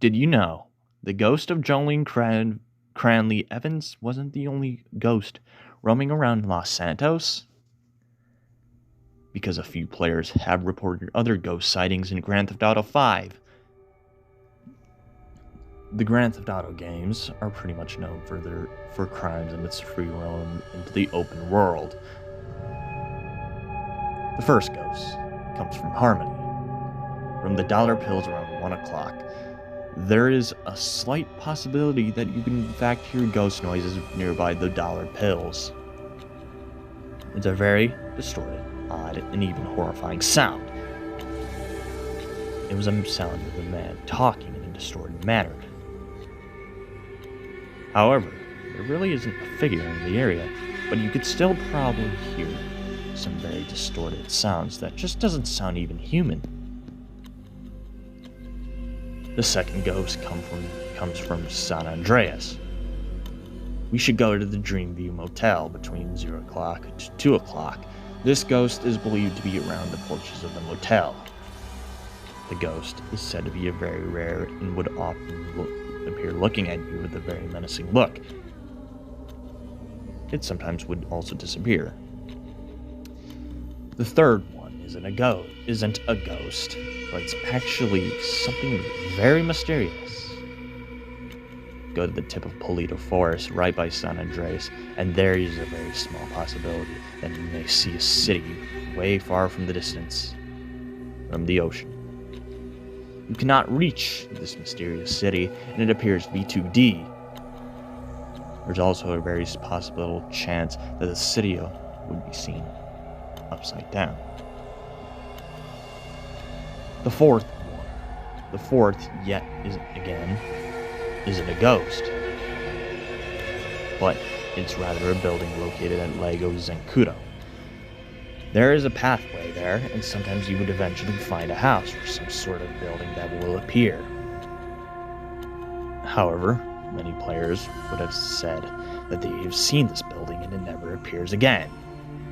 Did you know the ghost of Jolene Cranley Evans wasn't the only ghost roaming around Los Santos? Because a few players have reported other ghost sightings in Grand Theft Auto 5. The Grand Theft Auto games are pretty much known for crimes and its free roam into the open world. The first ghost comes from Harmony. From the dollar pills around 1 o'clock, there is a slight possibility that you can in fact hear ghost noises nearby the dollar pills. It's a very distorted, odd, and even horrifying sound. It was a sound of a man talking in a distorted manner. However, there really isn't a figure in the area, but you could still probably hear some very distorted sounds that just doesn't sound even human. The second ghost comes from San Andreas. We should go to the Dreamview Motel between 0 o'clock to 2 o'clock. This ghost is believed to be around the porches of the motel. The ghost is said to be a very rare and would often appear looking at you with a very menacing look. It sometimes would also disappear. The third one isn't a ghost, but it's actually something very mysterious. Go to the tip of Polito Forest right by San Andreas, and there is a very small possibility that you may see a city way far from the distance from the ocean. You cannot reach this mysterious city, and it appears to be 2D. There's also a very possible chance that the city would be seen upside down. The fourth yet isn't a ghost, but it's rather a building located at Lago Zancudo. There is a pathway there, and sometimes you would eventually find a house or some sort of building that will appear. However, many players would have said that they have seen this building and it never appears again.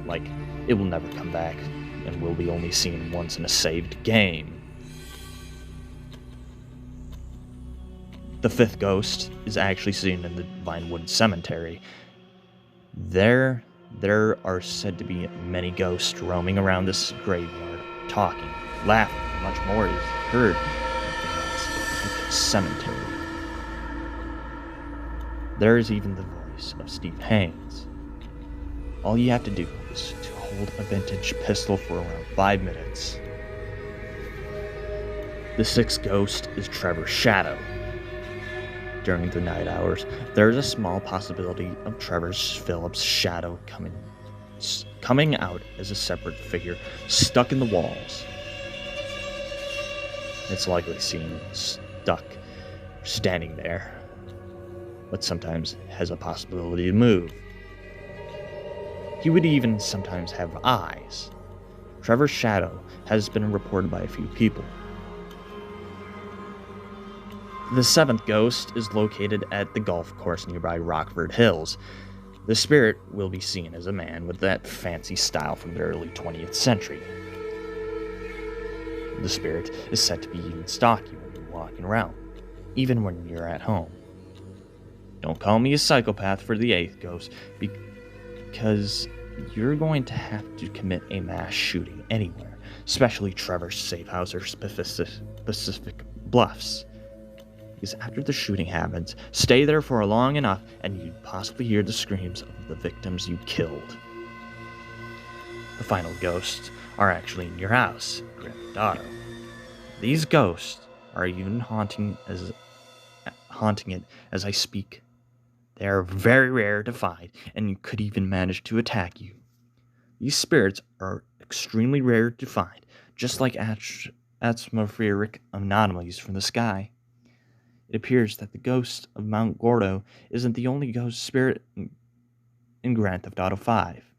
Like, it will never come back and will be only seen once in a saved game. The fifth ghost is actually seen in the Vinewood Cemetery. There are said to be many ghosts roaming around this graveyard, talking, laughing, and much more is heard in this cemetery. There is even the voice of Steve Haynes. All you have to do is to hold a vintage pistol for around 5 minutes. The sixth ghost is Trevor's shadow. During the night hours, there is a small possibility of Trevor Phillips' shadow coming out as a separate figure stuck in the walls. It's likely seen stuck, standing there, but sometimes has a possibility to move. He would even sometimes have eyes. Trevor's shadow has been reported by a few people. The seventh ghost is located at the golf course nearby Rockford Hills. The spirit will be seen as a man with that fancy style from the early 20th century. The spirit is said to be even stalk you when you're walking around, even when you're at home. Don't call me a psychopath for the eighth ghost, because you're going to have to commit a mass shooting anywhere, especially Trevor's safe house or Pacific Bluffs. Because after the shooting happens, stay there for long enough and you'd possibly hear the screams of the victims you killed. The final ghosts are actually in your house, Grand Theft Auto. These ghosts are even haunting it as I speak. They are very rare to find and could even manage to attack you. These spirits are extremely rare to find, just like atmospheric anomalies from the sky. It appears that the ghost of Mount Gordo isn't the only ghost spirit in Grand Theft Auto 5.